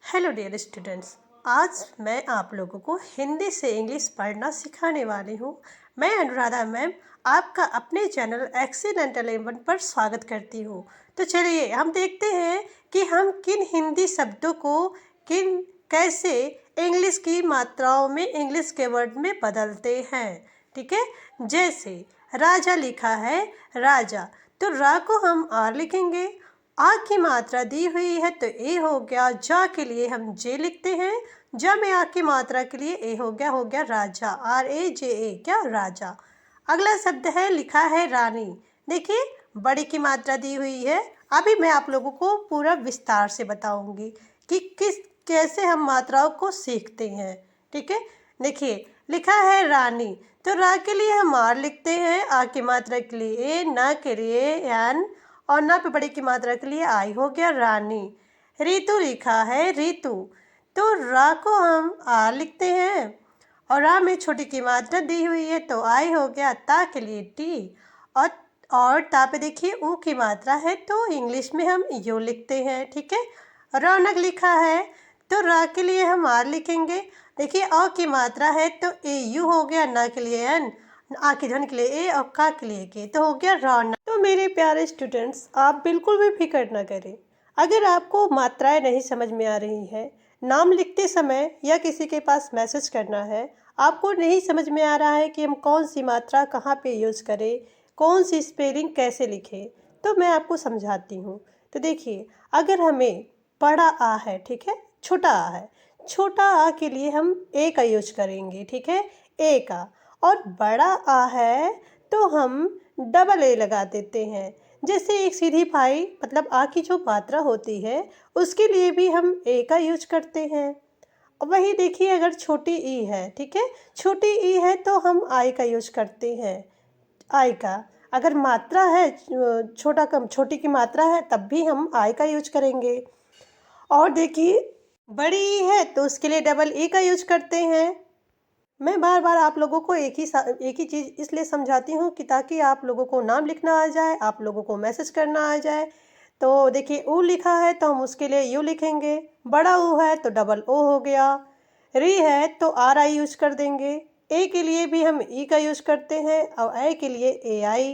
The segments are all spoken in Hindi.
Hello dear students. आज मैं आप लोगों को हिंदी से इंग्लिश पढ़ना सिखाने वाली हूँ। मैं अनुराधा मैम आपका अपने चैनल एक्सीलेंट 11 पर स्वागत करती हूँ। तो चलिए हम देखते हैं कि हम किन हिंदी शब्दों को किन कैसे इंग्लिश की मात्राओं में इंग्लिश के वर्ड में बदलते हैं। ठीक है, जैसे राजा लिखा है राजा, तो रा को हम आर लिखेंगे। आ की मात्रा दी हुई है तो ए हो गया। जा के लिए हम जे लिखते हैं। जा में आ की मात्रा के लिए ए हो गया राजा। आर ए जे ए, क्या राजा। अगला शब्द है लिखा है रानी। देखिए बड़ी की मात्रा दी हुई है। अभी मैं आप लोगों को पूरा विस्तार से बताऊंगी कि कैसे हम मात्राओं को सीखते हैं। ठीक है, देखिए लिखा है रानी, तो रा के लिए हम आर लिखते हैं। आ की मात्रा के लिए ए, ना के लिए एन, और ना पे बड़ी की मात्रा के लिए आई हो गया रानी। ऋतु लिखा है ऋतु, तो रा को हम आ लिखते हैं और रा में छोटी की मात्रा दी हुई है तो आई हो गया। ता के लिए टी, और ता पे देखिए ऊ की मात्रा है तो इंग्लिश में हम यू लिखते हैं। ठीक है, रौनक लिखा है तो रा के लिए हम आर लिखेंगे। देखिए अ की मात्रा है तो ए यू हो गया। ना के लिए एन, आ की ध्वनि के लिए ए और का के लिए के, तो हो गया रौनक। तो मेरे प्यारे स्टूडेंट्स, आप बिल्कुल भी फिक्र ना करें। अगर आपको मात्राएं नहीं समझ में आ रही है, नाम लिखते समय या किसी के पास मैसेज करना है, आपको नहीं समझ में आ रहा है कि हम कौन सी मात्रा कहाँ पे यूज़ करें, कौन सी स्पेलिंग कैसे लिखें, तो मैं आपको समझाती हूँ। तो देखिए, अगर हमें बड़ा आ है, ठीक है, छोटा आ है, छोटा आ के लिए हम ए का यूज करेंगे। ठीक है, ए का। और बड़ा आ है तो हम डबल ए लगा देते हैं। जैसे एक सीधी फाई मतलब आ की जो मात्रा होती है उसके लिए भी हम ए का यूज करते हैं। वही देखिए अगर छोटी ई है, ठीक है, छोटी ई है तो हम आई का यूज करते हैं। आई का। अगर मात्रा है छोटा कम छोटी की मात्रा है तब भी हम आई का यूज करेंगे। और देखिए बड़ी ई है तो उसके लिए डबल ई का यूज करते हैं। मैं बार बार आप लोगों को एक ही चीज़ इसलिए समझाती हूँ कि ताकि आप लोगों को नाम लिखना आ जाए, आप लोगों को मैसेज करना आ जाए। तो देखिए ऊ लिखा है तो हम उसके लिए यू लिखेंगे। बड़ा ऊ है तो डबल ओ हो गया। री है तो आर आई यूज कर देंगे। ए के लिए भी हम ई का यूज करते हैं और ए के लिए ए आई।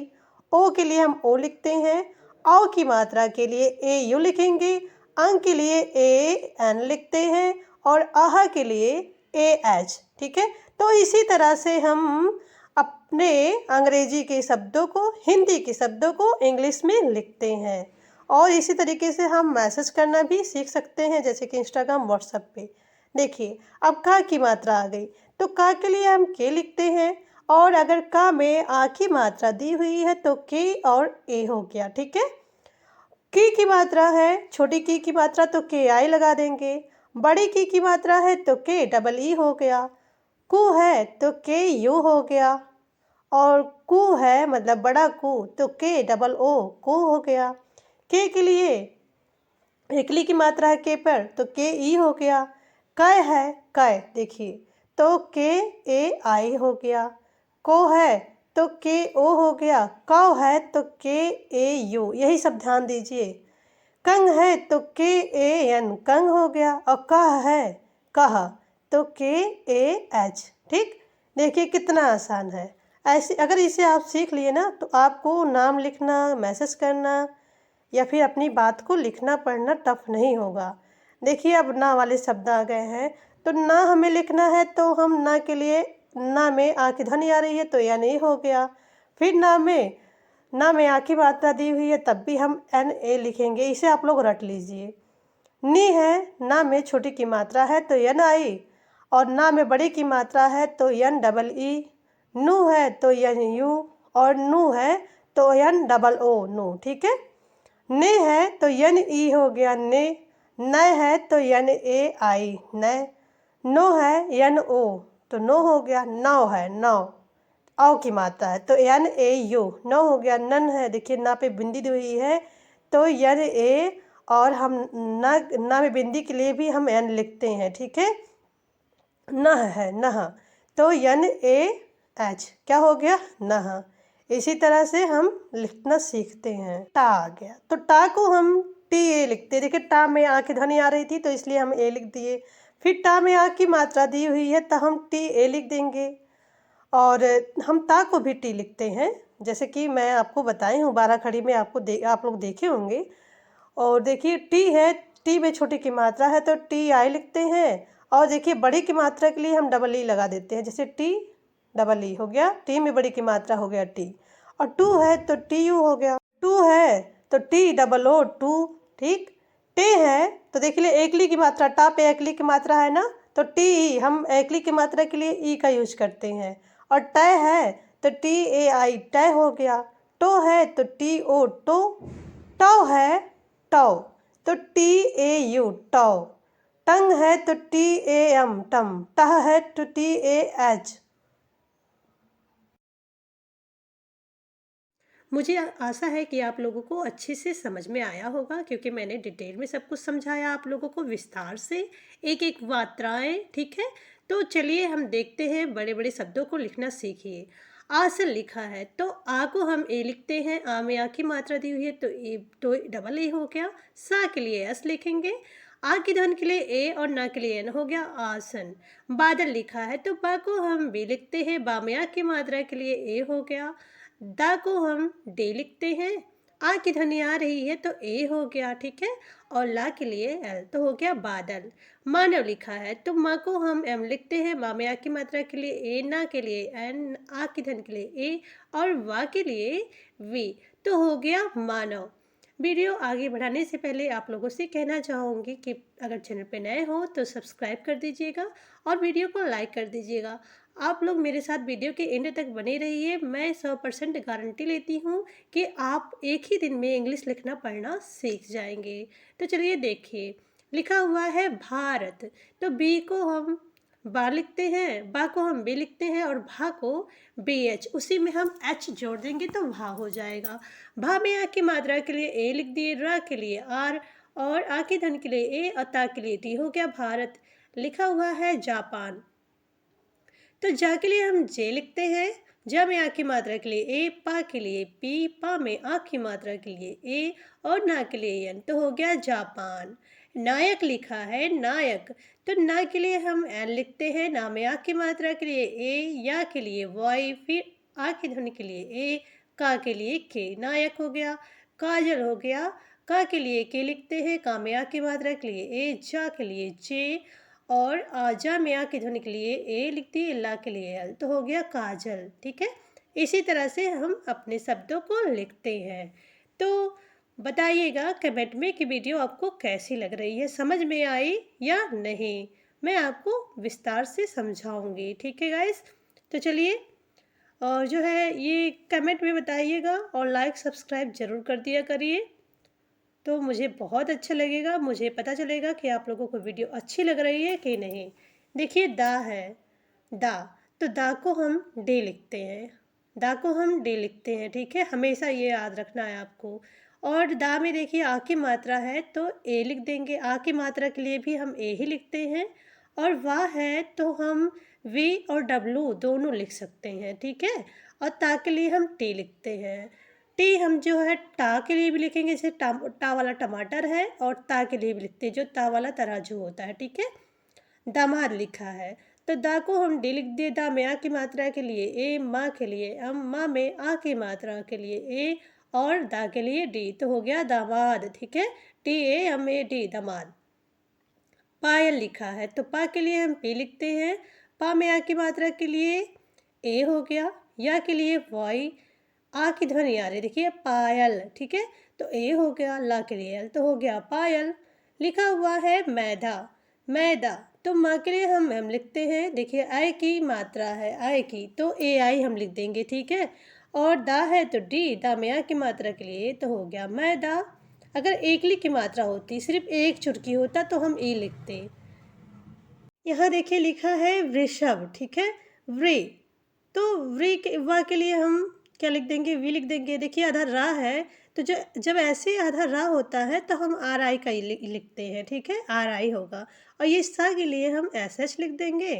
ओ के लिए हम ओ लिखते हैं। औ की मात्रा के लिए ए यू लिखेंगे। अंग के लिए ए एन लिखते हैं और आह के लिए ए एच। ठीक है, तो इसी तरह से हम अपने अंग्रेजी के शब्दों को, हिंदी के शब्दों को इंग्लिश में लिखते हैं। और इसी तरीके से हम मैसेज करना भी सीख सकते हैं, जैसे कि इंस्टाग्राम, व्हाट्सएप पे। देखिए अब का की मात्रा आ गई तो का के लिए हम के लिखते हैं। और अगर का में आ की मात्रा दी हुई है तो के और ए हो गया। ठीक है, की मात्रा है, छोटी की मात्रा तो के आई लगा देंगे। बड़ी की मात्रा है तो के डबल ई हो गया। कु है तो के यू हो गया। और कु है मतलब बड़ा कु तो के डबल ओ कु हो गया। के लिए एकली की मात्रा है के पर तो के ई हो गया। कै है कै, देखिए तो के ए आई हो गया। को है तो के ओ हो गया। कौ है तो के ए यू, यही सब ध्यान दीजिए। कंग है तो के ए एन कंग हो गया। और कह है कह तो के ए एच। ठीक, देखिए कितना आसान है। ऐसे अगर इसे आप सीख लिए ना तो आपको नाम लिखना, मैसेज करना या फिर अपनी बात को लिखना पढ़ना टफ नहीं होगा। देखिए अब ना वाले शब्द आ गए हैं तो ना हमें लिखना है तो हम ना के लिए ना में आ की ध्वनि आ रही है तो या नहीं हो गया। फिर ना में आ की मात्रा दी हुई है तब भी हम एन ए लिखेंगे। इसे आप लोग रट लीजिए। नी है, ना में छोटी की मात्रा है तो एन आई, और ना में बड़ी की मात्रा है तो एन डबल ई। नू है तो एन यू, और नू है तो एन डबल ओ नू। ठीक है, ने है तो एन ई हो गया ने। नय है तो एन ए आई नय। नो है एन ओ तो नो हो गया। नौ है नौ, औ की मात्रा है तो एन ए यू नौ हो गया। नन है, देखिए ना पे बिंदी दी हुई है तो एन ए, और हम ना में बिंदी के लिए भी हम एन लिखते हैं। ठीक है, नह है नह तो एन ए एच, क्या हो गया नह। इसी तरह से हम लिखना सीखते हैं। टा आ गया तो टा को हम टी ए लिखते हैं। देखिए टा में आ की ध्वनि आ रही थी तो इसलिए हम ए लिख दिए। फिर टा में आ की मात्रा दी हुई है तो हम टी ए लिख देंगे। और हम ता को भी टी लिखते हैं, जैसे कि मैं आपको बताई हूँ 12 खड़ी में आप लोग देखे होंगे। और देखिए टी है, टी में छोटी की मात्रा है तो टी आई लिखते हैं। और देखिए बड़ी की मात्रा के लिए हम डबल ई लगा देते हैं, जैसे टी डबल ई हो गया, टी में बड़ी की मात्रा हो गया टी। और टू है तो टी यू हो गया, टू है तो टी डबल ओ टू। ठीक, टे है तो देख लिए एकली की मात्रा, टा पे एकली की मात्रा है ना, तो टी ई हम एकली की मात्रा के लिए ई का यूज करते हैं। और टय है तो टी ए आई टय हो गया। टो है तो टी ओ टो। टौ है टौ तो टी ए यू टौ। टंग है तो टी ए एम टम। टह है तो टी ए एच। मुझे आशा है कि आप लोगों को अच्छे से समझ में आया होगा, क्योंकि मैंने डिटेल में सब कुछ समझाया आप लोगों को विस्तार से, एक एक मात्राएं। ठीक है, तो चलिए हम देखते हैं, बड़े बड़े शब्दों को लिखना सीखिए। आसन लिखा है तो आ को हम ए लिखते हैं, आ में आ की मात्रा दी हुई है तो ए तो डबल ए हो गया। सा के लिए एस लिखेंगे, आ की ध्वनि के लिए ए और ना के लिए एन हो गया आसन। बादल लिखा है तो बा को हम बी लिखते हैं, बा में आ की मात्रा के लिए ए हो गया। दा को हम डे लिखते हैं, आ की ध्वनि आ रही है तो ए हो गया। ठीक है, और ला के लिए एल तो हो गया बादल। मानव लिखा है तो माँ को हम एम लिखते हैं, माँ में आ की मात्रा के लिए ए, ना के लिए एन, आ की ध्वनि के लिए ए और वा के लिए वी, तो हो गया मानव। वीडियो आगे बढ़ाने से पहले आप लोगों से कहना चाहूँगी कि अगर चैनल पे नए हो तो सब्सक्राइब कर दीजिएगा और वीडियो को लाइक कर दीजिएगा। आप लोग मेरे साथ वीडियो के एंड तक बने रहिए। मैं 100% गारंटी लेती हूँ कि आप एक ही दिन में इंग्लिश लिखना पढ़ना सीख जाएंगे। तो चलिए देखिए, लिखा हुआ है भारत, तो बी को हम बा लिखते हैं, बा को हम बी लिखते हैं और भा को बी एच, उसी में हम एच जोड़ देंगे तो भा हो जाएगा। भा में आ की मात्रा के लिए ए लिख दिए, रा के लिए आर और आ की ध्वनि के लिए ए और ता के लिए टी, हो गया भारत। लिखा हुआ है जापान, तो जा के लिए हम जे लिखते हैं, जा में आ की मात्रा के लिए ए, पा के लिए पी, पा में आ की मात्रा के लिए ए और ना के लिए एन, तो हो गया जापान। नायक लिखा है नायक, तो ना के लिए हम एन लिखते हैं, ना में आ की मात्रा के लिए ए, या के लिए वाई, फिर आ की ध्वनि के लिए ए, का के लिए के, नायक हो गया। काजल हो गया, का के लिए के लिखते हैं, का में आ की मात्रा के लिए ए, जा के लिए जे और आजा में आ की ध्वनि के लिए ए लिख दिए, ला के लिए एल, तो हो गया काजल। ठीक है, इसी तरह से हम अपने शब्दों को लिखते हैं। तो बताइएगा कमेंट में कि वीडियो आपको कैसी लग रही है, समझ में आई या नहीं, मैं आपको विस्तार से समझाऊंगी। ठीक है गाइस, तो चलिए, और जो है ये कमेंट में बताइएगा और लाइक सब्सक्राइब ज़रूर कर दिया करिए, तो मुझे बहुत अच्छा लगेगा, मुझे पता चलेगा कि आप लोगों को वीडियो अच्छी लग रही है कि नहीं। देखिए दा है, दा, तो दा को हम डे लिखते हैं, दा को हम डे लिखते हैं। ठीक है, हमेशा ये याद रखना है आपको। और दा में देखिए आ की मात्रा है तो ए लिख देंगे, आ की मात्रा के लिए भी हम ए ही लिखते हैं। और वाह है तो हम वी और डब्लू दोनों लिख सकते हैं। ठीक है, और ता के लिए हम टी लिखते हैं। टी हम जो है टा के लिए भी लिखेंगे, जैसे टा वाला टमाटर है, और ता के लिए भी लिखते हैं जो ता वाला तराजू होता है। ठीक है, दामाद लिखा है तो दा को हम डी लिख दिए, दा में आ की मात्रा के लिए ए, माँ के लिए एम, माँ में आ की मात्रा के लिए ए और दा के लिए डी, तो हो गया दामाद। ठीक है, T A M A D, दामाद। पायल लिखा है तो पा के लिए हम पी लिखते हैं, पा में आ की मात्रा के लिए ए हो गया, या के लिए वाई, आ की ध्वनि आ रही देखिए पायल। ठीक है, तो ए हो गया, ला के लिए एल, तो हो गया पायल। लिखा हुआ है मैदा, मैदा, तो माँ के लिए हम एम लिखते हैं, देखिए आई की मात्रा है, आई की, तो ए आई हम लिख देंगे। ठीक है, और दा है तो डी, दा में आ की मात्रा के लिए तो हो गया मैदा। अगर एकली की मात्रा होती, सिर्फ एक चुटकी होता तो हम ई लिखते। यहाँ देखिए लिखा है वृषभ। ठीक है, व्री, तो व्री के वा के लिए हम क्या लिख देंगे, वी लिख देंगे। देखिए आधा रा है तो जब ऐसे आधा रा होता है तो हम आर आई का ही लिखते हैं। ठीक है, आर आई होगा। और ये सा के लिए हम एस एच लिख देंगे,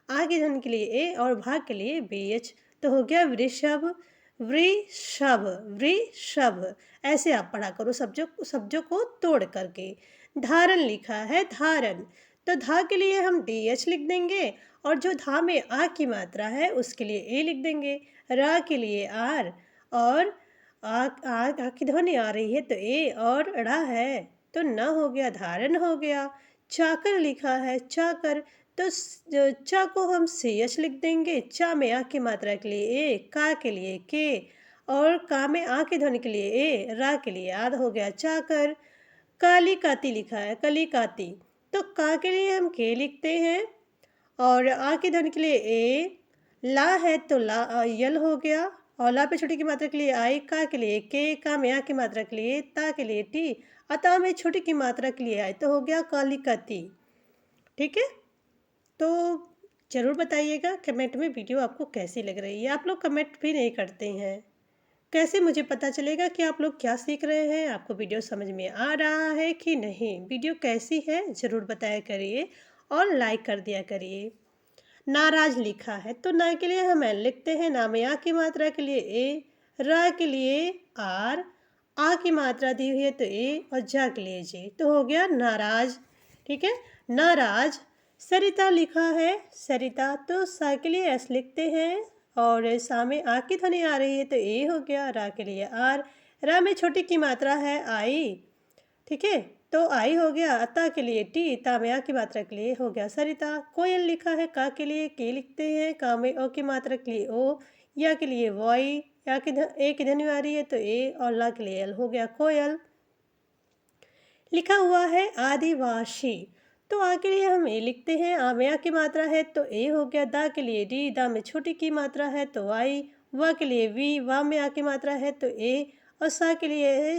आ के धन के लिए ए और भाग के लिए बी एच, तो हो गया वृषभ, वृषभ, वृषभ। ऐसे आप पढ़ा करो शब्दों को तोड़ करके। धारण लिखा है, धारण। तो धा के लिए हम डी एच लिख देंगे, और जो धा में आ की मात्रा है उसके लिए ए लिख देंगे। रा के लिए आर, और आ की ध्वनि आ रही है तो ए, और ड़ा है तो न हो गया, धारण हो गया। चाकर लिखा है, चाकर। तो चा को हम सी एच लिख देंगे। चा में आ की मात्रा के लिए ए, का के लिए के, और का में आ की ध्वनि के लिए ए, रा के लिए आद हो गया, चाकर। काली काती लिखा है, कली काती। तो का के लिए हम के लिखते हैं, और आ की ध्वनि के लिए ए, ला है तो ला यल हो गया, और ला पे छोटी की मात्रा के लिए आई, का के लिए के, का में आ की मात्रा के लिए ता के लिए टी, अता में छोटी की मात्रा के लिए आई, तो हो गया काली काती। ठीक है, तो ज़रूर बताइएगा कमेंट में वीडियो आपको कैसी लग रही है। आप लोग कमेंट भी नहीं करते हैं, कैसे मुझे पता चलेगा कि आप लोग क्या सीख रहे हैं, आपको वीडियो समझ में आ रहा है कि नहीं। वीडियो कैसी है ज़रूर बताया करिए, और लाइक कर दिया करिए। नाराज लिखा है, तो ना के लिए हम एन लिखते हैं, ना में आ की मात्रा के लिए ए, रा के लिए आर, आ की मात्रा दी हुई है तो ए, और जा के लिए जे, तो हो गया नाराज। ठीक है, नाराज। सरिता लिखा है, सरिता। तो सा के लिए एस लिखते हैं, और सा में आ की ध्वनि आ रही है तो ए हो गया, रा के लिए आर, रा में छोटी की मात्रा है आई। ठीक है, तो आई हो गया, अता के लिए टी, ता में आ की मात्रा के लिए हो गया सरिता। कोयल लिखा है, का के लिए के लिखते हैं, का में ओ की मात्रा के लिए ओ, या के लिए वाई, या की ए की ध्वनि आ रही है तो ए, और ला के लिए एल हो गया कोयल। लिखा हुआ है आदिवासी। तो आ के लिए हम ए लिखते हैं, आ में आ की मात्रा है तो ए हो गया, दा के लिए डी, दा में छोटी की मात्रा है तो आई, वा के लिए वी, वा में आ की मात्रा है तो ए, और सा के लिए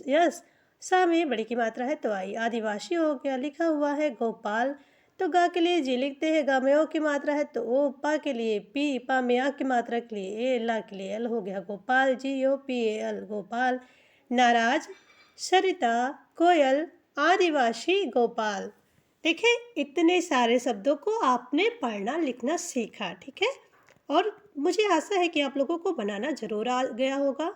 यस, सा में बड़ी की मात्रा है तो आई, आदिवासी हो गया। लिखा हुआ है गोपाल। तो गा के लिए जी लिखते हैं, गा में ओ की मात्रा है तो ओ, पा के लिए पी, पा में आ की मात्रा के लिए ए, ला के लिए एल हो गया Gopal, G O P A L, Gopal. नाराज, सरिता, कोयल, आदिवासी, गोपाल। देखिए, इतने सारे शब्दों को आपने पढ़ना लिखना सीखा। ठीक है, और मुझे आशा है कि आप लोगों को बनाना ज़रूर आ गया होगा।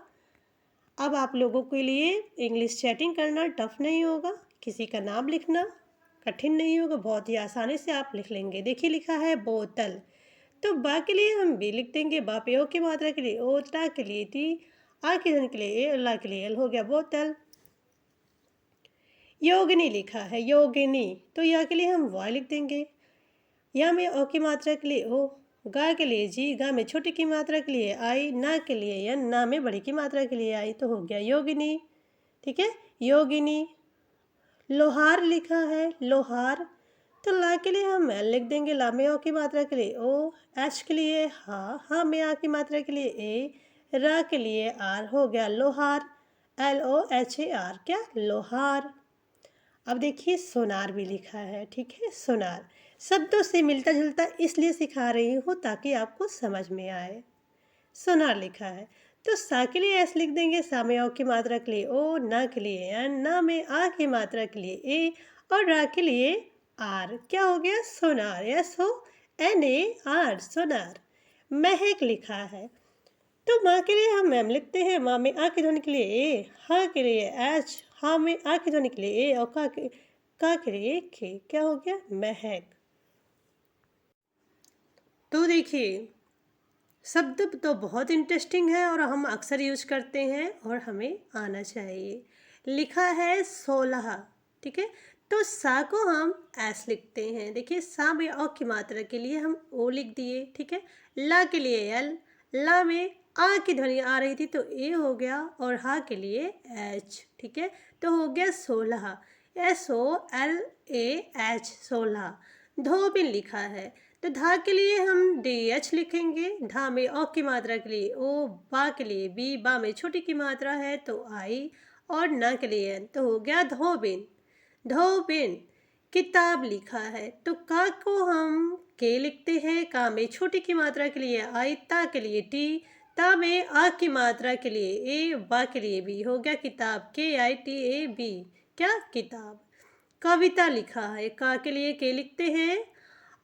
अब आप लोगों के लिए इंग्लिश चैटिंग करना टफ नहीं होगा, किसी का नाम लिखना कठिन नहीं होगा, बहुत ही आसानी से आप लिख लेंगे। देखिए, लिखा है बोतल। तो बा के लिए हम बी लिख देंगे, बा पे ओ की मात्रा के लिए ओ, ता के लिए टी, आ के ध्वनि के लिए ए, ला के लिए एल हो गया बोतल। योगिनी लिखा है, योगिनी। तो या के लिए हम वाई लिख देंगे, या में ओ की मात्रा के लिए ओ, गा के लिए जी, गा में छोटी की मात्रा के लिए आई, ना के लिए यन, ना में बड़ी की मात्रा के लिए आई, तो हो गया योगिनी। ठीक है, योगिनी। लोहार लिखा है, लोहार। तो ला के लिए हम एल लिख देंगे, ला में ओ की मात्रा के लिए ओ, एच के लिए हा, हा में आ की मात्रा के लिए ए, रा के लिए आर, हो गया लोहार, LOHAR, क्या, लोहार। अब देखिए, सोनार भी लिखा है। ठीक है, सोनार शब्दों से मिलता जुलता इसलिए सिखा रही हूँ ताकि आपको समझ में आए। सोनार लिखा है, तो सा के लिए एस लिख देंगे, सा में ओ की मात्रा के लिए ओ, ना के लिए एन, ना में आ की मात्रा के लिए ए, और रा के लिए आर, क्या हो गया, सोनार, SONAR, सोनार। महक लिखा है, तो माँ के लिए हम मैम लिखते हैं, माँ में आ की ध्वनि के लिए ए, हा के लिए एच, हा में आ की ध्वनि के लिए ए, और का के लिए के, क्या हो गया, महक। तो देखिए, शब्द तो बहुत इंटरेस्टिंग है और हम अक्सर यूज करते हैं और हमें आना चाहिए। लिखा है 16। ठीक है, तो सा को हम एस लिखते हैं। देखिए, सा में औ की मात्रा के लिए हम ओ लिख दिए। ठीक है, ला के लिए एल, ला में आ की ध्वनि आ रही थी तो ए हो गया, और हा के लिए एच। ठीक है, तो हो गया 16, SOLAH, 16। धोबिन लिखा है, तो धा के लिए हम DH लिखेंगे, धा में ओ की मात्रा के लिए ओ, बा के लिए बी, बा में छोटी की मात्रा है तो आई, और ना के लिए एन, तो हो गया धोबिन, धोबिन। किताब लिखा है, तो का को हम के लिखते हैं, का में छोटी की मात्रा के लिए आई, ता के लिए टी, ता में आ की मात्रा के लिए ए, बा के लिए बी, हो गया किताब, KITAB, क्या, किताब। कविता लिखा है, का के लिए के लिखते हैं,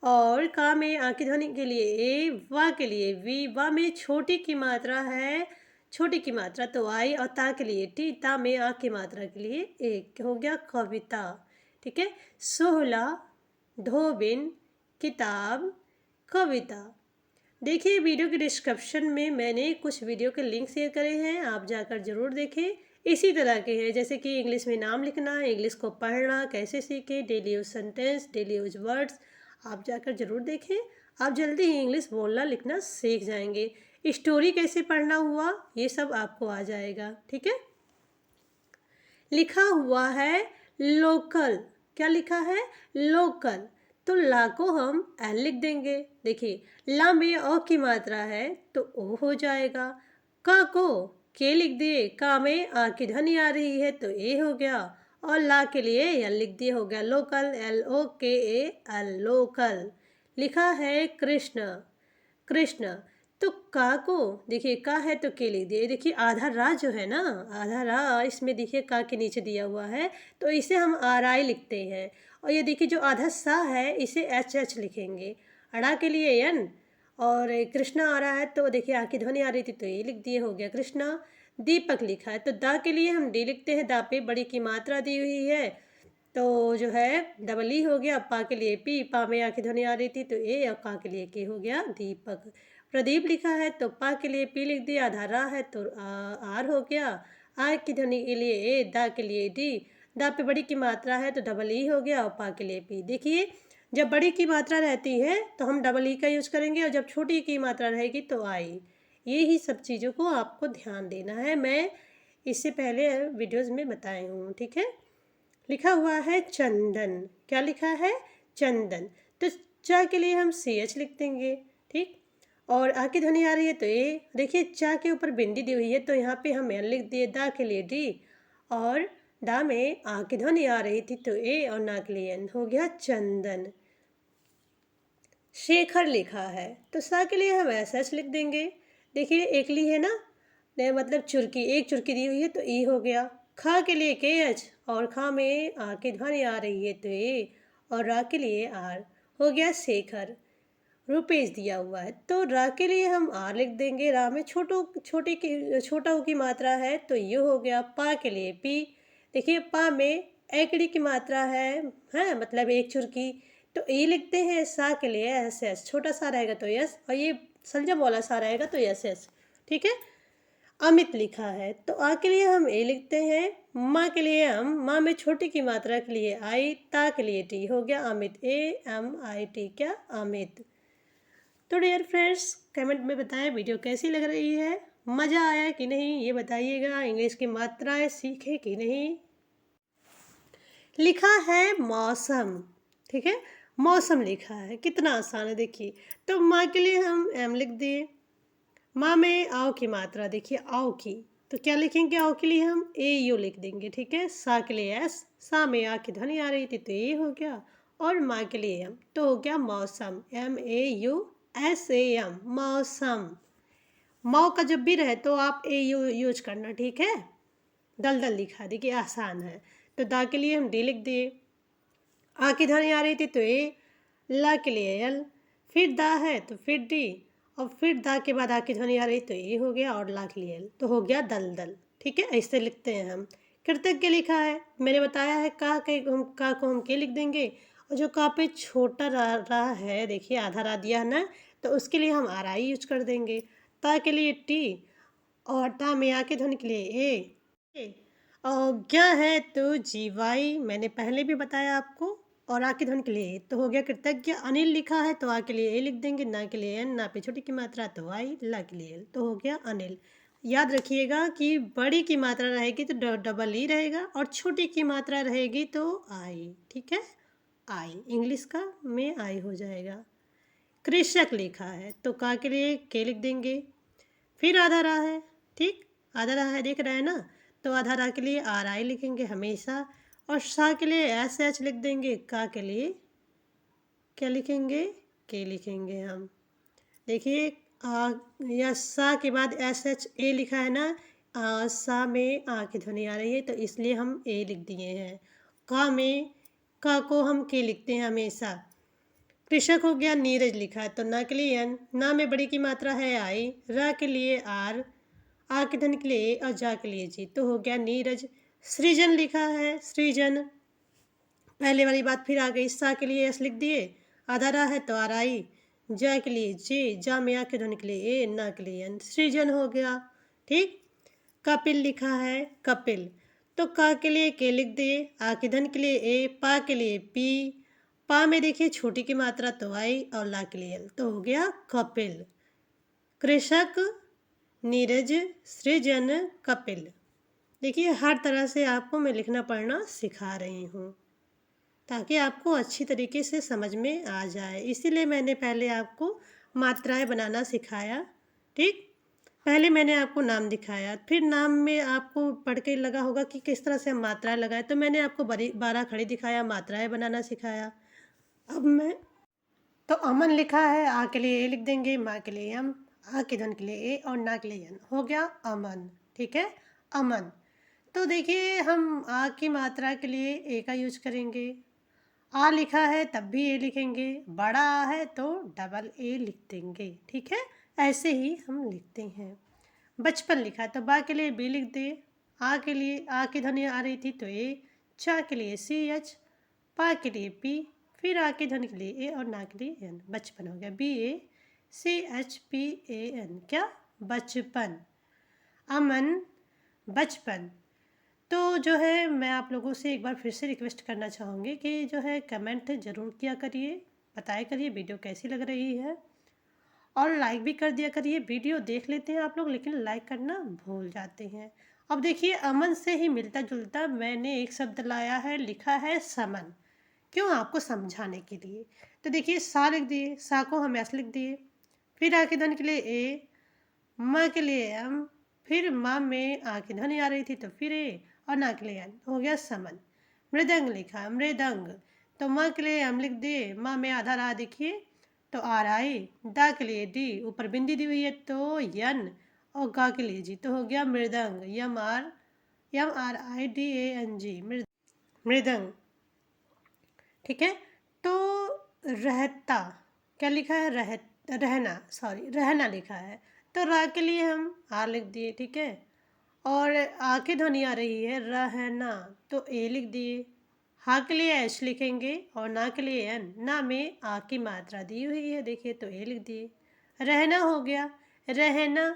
और का में आ की ध्वनि के लिए ए, वा के लिए वी, वा में छोटी की मात्रा है, छोटी की मात्रा तो आई, और ता के लिए टी, ता में आ की मात्रा के लिए एक, हो गया कविता। ठीक है, सोहला, धोबिन, किताब, कविता। देखिए वीडियो के डिस्क्रिप्शन में मैंने कुछ वीडियो के लिंक शेयर करे हैं, आप जाकर ज़रूर देखें। इसी तरह के हैं, जैसे कि इंग्लिश में नाम लिखना, इंग्लिश को पढ़ना कैसे सीखें, daily use sentence, daily use words, आप जाकर ज़रूर देखें। आप जल्दी ही इंग्लिश बोलना लिखना सीख जाएंगे। स्टोरी कैसे पढ़ना हुआ, ये सब आपको आ जाएगा। ठीक है, लिखा हुआ है लोकल। क्या लिखा है? लोकल। तो ला को हम एल लिख देंगे। देखिए ला में ओ की मात्रा है तो ओ हो जाएगा। का को के लिख दिए, का में आ की ध्वनि आ रही है तो ए हो गया, और ला के लिए एल लिख दिए, हो गया लोकल, एल ओ के ए एल, लोकल। लिखा है कृष्ण, कृष्ण। तो का को देखिए, का है तो के लिख दिए। देखिए आधा रा जो है ना, आधा रा इसमें देखिए का के नीचे दिया हुआ है, तो इसे हम आर आई लिखते हैं। और ये देखिए जो आधा सा है इसे एच एच लिखेंगे। अड़ा के लिए एन, और कृष्णा आ रहा है तो देखिए आ की ध्वनि आ रही थी तो ये लिख दिए, हो गया कृष्णा। दीपक लिखा है तो दा के लिए हम डी लिखते हैं, दा पे बड़ी की मात्रा दी हुई है तो जो है डबल ई हो गया। पा के लिए पी, पा में आ की ध्वनि आ रही थी तो ए, और का के लिए के, हो गया दीपक। प्रदीप लिखा है तो पा के लिए पी लिख दिया, आधा रा है तो आर हो गया। आ की ध्वनि के लिए ए, दा के लिए डी, दा पे बड़ी की मात्रा है तो डबल ई हो गया, और पा के लिए पी। देखिए जब बड़ी की मात्रा रहती है तो हम डबल ई का यूज करेंगे, और जब छोटी की मात्रा रहेगी तो आई। ये ही सब चीज़ों को आपको ध्यान देना है, मैं इससे पहले वीडियोज़ में बताई हूँ। ठीक है, लिखा हुआ है चंदन। क्या लिखा है? चंदन। तो चा के लिए हम सी एच लिख देंगे। ठीक, और आ की ध्वनि आ रही है तो ए। देखिए चा के ऊपर बिंदी दी हुई है तो यहाँ पे हम एन लिख दिए, दा के लिए डी, और डा में आ की ध्वनि आ रही थी तो ए, और ना के लिए एन, हो गया चंदन। शेखर लिखा है तो सा के लिए हम एस एच लिख देंगे। देखिए एक ली है ना, मतलब चुरकी, एक चुरकी दी हुई है तो ई हो गया। खा के लिए के एच, और खा में आ की ध्वनि आ रही है तो ए, और रा के लिए आर, हो गया शेखर। रुपेश दिया हुआ है तो रा के लिए हम आर लिख देंगे, रा में छोटी की छोटा ऊ की मात्रा है तो ये हो गया। पा के लिए पी, देखिए पा में एकड़ी की मात्रा है मतलब एक चुरकी तो ए लिखते हैं। सा के लिए एस एस, छोटा सा रहेगा तो यस, और ये सलजम वाला सा रहेगा तो यस एस। ठीक है, अमित लिखा है तो आ के लिए हम ए लिखते हैं, माँ के लिए हम, माँ में छोटी की मात्रा के लिए आई, ता के लिए टी, हो गया Amit, A M I T, क्या अमित। तो डियर फ्रेंड्स कमेंट में बताएं वीडियो कैसी लग रही है, मज़ा आया कि नहीं ये बताइएगा, इंग्लिश की मात्राएं सीखे कि नहीं। लिखा है मौसम। ठीक है, मौसम लिखा है, कितना आसान है देखिए। तो माँ के लिए हम एम लिख दिए, माँ में आओ की मात्रा देखिए आओ की, तो क्या लिखेंगे आओ के लिए हम ए यू लिख देंगे। ठीक है, सा के लिए एस, सा में आ की ध्वनि आ रही थी तो ए हो गया, और माँ के लिए एम तो हो गया मौसम, M A U S A M, मौसम। मौ का जब भी रहे तो आप ए यू यूज करना। ठीक है, दलदल लिखा देखिए आसान है। तो दा के लिए हम डी लिख दिए, आ की ध्वनि आ रही थी तो ए, ला के लिए एल, फिर दा है तो फिर डी, और फिर दा के बाद आ की ध्वनि आ रही तो ए हो गया, और ला के लिए एल तो हो गया दलदल। ठीक है, ऐसे लिखते हैं हम। कृतज्ञ लिखा है, मैंने बताया है का को हम के लिख देंगे, और जो का पे छोटा रा है देखिए आधा रा दिया है ना, तो उसके लिए हम आर आई यूज कर देंगे। ता के लिए टी, और ता में आ की ध्वनि के लिए ए। और क्या है तो जीवाई, मैंने पहले भी बताया आपको, और आ की ध्वनि के लिए तो हो गया कृतज्ञ। अनिल लिखा है तो आ के लिए ए लिख देंगे, ना के लिए एन, ना पे छोटी की मात्रा तो आई, ला के लिए एल तो हो गया अनिल। याद रखिएगा कि बड़ी की मात्रा रहेगी तो डबल ई रहेगा, और छोटी की मात्रा रहेगी तो आई। ठीक है, आई इंग्लिश का में आई हो जाएगा। कृषक लिखा है तो का के लिए के लिख देंगे, फिर आधा रहा है। ठीक, आधा रहा है देख रहे हैं ना, तो आधा रा के लिए आर आई लिखेंगे हमेशा, और सा के लिए एस एच लिख देंगे, का के लिए क्या लिखेंगे के लिखेंगे हम। देखिए या सा के बाद एस एच ए लिखा है ना, सा में आ की ध्वनि आ रही है तो इसलिए हम ए लिख दिए हैं। का में का को हम के लिखते हैं हमेशा। कृषक हो गया, नीरज लिखा है तो ना के लिए एन, ना में बड़ी की मात्रा है आई, रा के लिए आर, आ के धन के लिए ए और जा के लिए जी, तो हो गया नीरज। सृजन लिखा है, सृजन, पहले वाली बात फिर आ गई, सा के लिए एस लिख दिए, आधा रा है तो आर आई, जा के लिए जे, जा में आ के धन के लिए ए, ना के लिए एन, सृजन हो गया। ठीक। कपिल लिखा है, कपिल, तो का के लिए के लिख दिए, आ के धन के लिए ए, पा के लिए पी, पा में देखिए छोटी की मात्रा तो आई और ला के लिए एल, तो हो गया कपिल। कृषक, नीरज, सृजन, कपिल। देखिए हर तरह से आपको मैं लिखना पढ़ना सिखा रही हूँ ताकि आपको अच्छी तरीके से समझ में आ जाए, इसीलिए मैंने पहले आपको मात्राएं बनाना सिखाया। ठीक। पहले मैंने आपको नाम दिखाया, फिर नाम में आपको पढ़ के लगा होगा कि किस तरह से हम मात्राएं लगाए, तो मैंने आपको 12 खड़ी दिखाया, मात्राएं बनाना सिखाया। अब मैं तो अमन लिखा है, आ के लिए ए लिख देंगे, माँ के लिए एम, आ के धन के लिए ए और ना के लिए एन, हो गया अमन। ठीक है, अमन। तो देखिए हम आ की मात्रा के लिए ए का यूज करेंगे, आ लिखा है तब भी ए लिखेंगे, बड़ा आ है तो डबल ए लिख देंगे। ठीक है, ऐसे ही हम लिखते हैं। बचपन लिखा है तो बा के लिए बी लिख दे, आ के लिए आ की ध्वनि आ रही थी तो ए, चा के लिए सी एच, पा के लिए पी, फिर आ की ध्वनि के लिए ए और ना के लिए एन, बचपन हो गया, B A C H P A N, क्या, बचपन। अमन, बचपन। तो जो है मैं आप लोगों से एक बार फिर से रिक्वेस्ट करना चाहूँगी कि जो है कमेंट ज़रूर किया करिए, बताया करिए वीडियो कैसी लग रही है, और लाइक भी कर दिया करिए। वीडियो देख लेते हैं आप लोग लेकिन लाइक करना भूल जाते हैं। अब देखिए अमन से ही मिलता जुलता मैंने एक शब्द लाया है, लिखा है समन, क्यों, आपको समझाने के लिए। तो देखिए सा लिख दिए, सा को हम एस लिख दिए, फिर आके धन के लिए ए, माँ के लिए एम, फिर माँ में आ की ध्वनि आ रही थी तो फिर ए और ना के लिए एन, हो गया समन। मृदंग लिखा, मृदंग, तो माँ के लिए एम लिख दिए, माँ में आधा रा देखिए तो आर आई, दा के लिए डी, ऊपर बिंदी दी हुई है तो यन, और गा के लिए जी, तो हो गया मृदंग, M R I D A N G, मृदंग। ठीक है। तो रहता, क्या लिखा है, रहना, सॉरी रहना लिखा है, तो रा के लिए हम आर लिख दिए। ठीक है, और आ की ध्वनि आ रही है रहना तो ए लिख दिए, हा के लिए एच लिखेंगे और ना के लिए एन, ना में आ की मात्रा दी हुई है देखिए तो ए लिख दिए, रहना हो गया, रहना।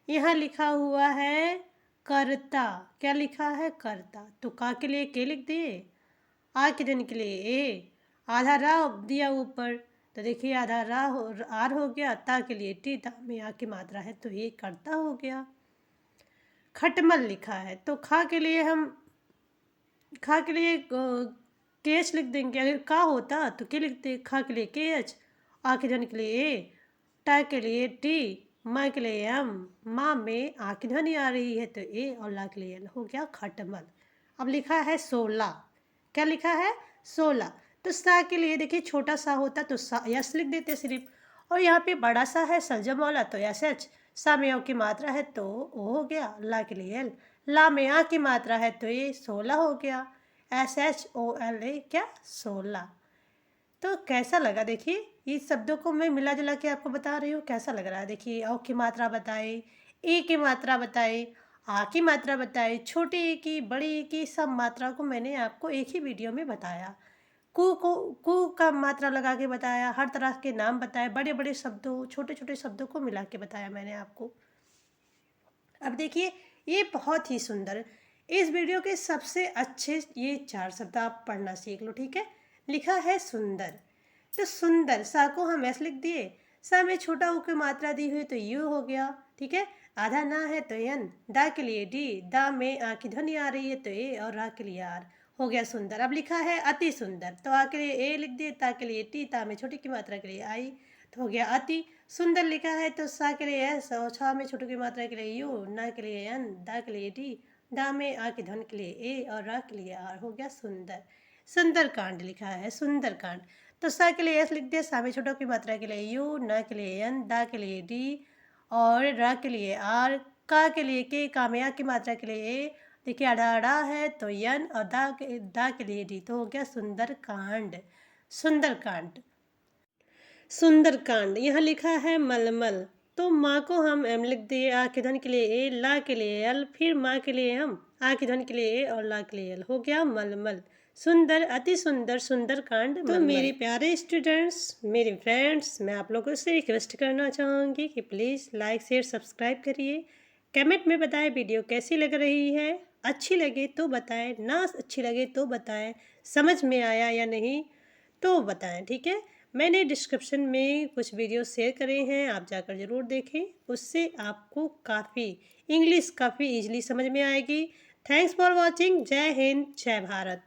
यहाँ लिखा हुआ है करता, क्या लिखा है, करता, तो का के लिए के लिख दिए, आ के धन के लिए ए, आधा रा दिया ऊपर तो देखिए आधा रा हो, आर हो गया, ता के लिए टी, ता में आ की मात्रा है तो ये करता हो गया। खटमल लिखा है तो खा के लिए हम, खा के लिए के एच लिख देंगे, अगर का होता तो के लिखते, खा के लिए के एच, आ के धन के लिए ए, टा के लिए टी, माँ के लिए एम, माँ में आ की ध्वनि आ रही है तो ए और ला के लिए एल, हो गया खटमल। अब लिखा है 16, क्या लिखा है, 16, तो सा के लिए देखिए छोटा सा होता तो सा यस लिख देते सिर्फ, और यहाँ पे बड़ा सा है सलजम वाला तो एस एच, सा में ओ की मात्रा है तो ओ हो गया, ला के लिए एल, ला में आ की मात्रा है तो ये 16 हो गया, S H O L A, क्या, 16। तो कैसा लगा देखिए, इस शब्दों को मैं मिला जुला के आपको बता रही हूँ, कैसा लग रहा है देखिए, औ की मात्रा बताई, ए की मात्रा बताई, आ की मात्रा बताई, छोटी ए की, बड़ी ए की, सब मात्रा को मैंने आपको एक ही वीडियो में बताया। कु का मात्रा लगा के बताया, हर तरह के नाम बताए, बड़े बड़े शब्दों छोटे छोटे शब्दों को मिला के बताया मैंने आपको। अब देखिए ये बहुत ही सुंदर, इस वीडियो के सबसे अच्छे ये 4 शब्द आप पढ़ना सीख लो। ठीक है, लिखा है सुंदर, तो सुंदर सा को हम ऐसे लिख दिए, सा में छोटा ऊ की मात्रा दी हुई तो यू हो गया। ठीक है, आधा ना है तो एन, दा के लिए डी, दा में आ की ध्वनि आ रही है तो ए और रा के लिए आर, हो गया सुंदर। अब लिखा है अति सुंदर, तो आ के लिए ए लिख दिए, ता के लिए टी, ता में छोटी की मात्रा के लिए आई तो हो गया अति सुंदर। लिखा है तो सा के लिए एस और छा में छोटू की मात्रा के लिए यू, ना के लिए एन, दा के लिए डी, दा में आ के धन के लिए ए और रा के लिए आर, हो गया सुंदर। सुंदरकांड लिखा है, सुंदरकांड, तो सा के लिए एस लिख दिया, सा में छोटों की मात्रा के लिए यू, ना के लिए एन, दा के लिए डी और रा के लिए आर, का के लिए के, का में आ की मात्रा के लिए ए, देखिए अड़ा अड़ा है तो यन और दा के लिए डी, तो हो गया सुंदरकांड, सुंदरकांड। सुंदरकांड। यहाँ लिखा है मलमल, तो माँ को हम एम लिख दिए, आ के ध्वनि के लिए ए, ला के लिए एल, फिर माँ के लिए हम आ की ध्वनि के लिए ए और ला के लिए एल, हो गया मलमल। सुंदर, अति सुंदर, सुंदरकांड। तो मेरे प्यारे स्टूडेंट्स, मेरे फ्रेंड्स, मैं आप लोगों से रिक्वेस्ट करना चाहूँगी कि प्लीज़ लाइक शेयर सब्सक्राइब करिए। कमेंट में बताएं वीडियो कैसी लग रही है, अच्छी लगे तो बताएं, ना अच्छी लगे तो बताएं, समझ में आया या नहीं तो बताएं, ठीक है। मैंने डिस्क्रिप्शन में कुछ वीडियो शेयर करे हैं, आप जाकर ज़रूर देखें, उससे आपको काफ़ी इंग्लिश काफ़ी ईजिली समझ में आएगी। Thanks for watching. जय हिंद, जय भारत।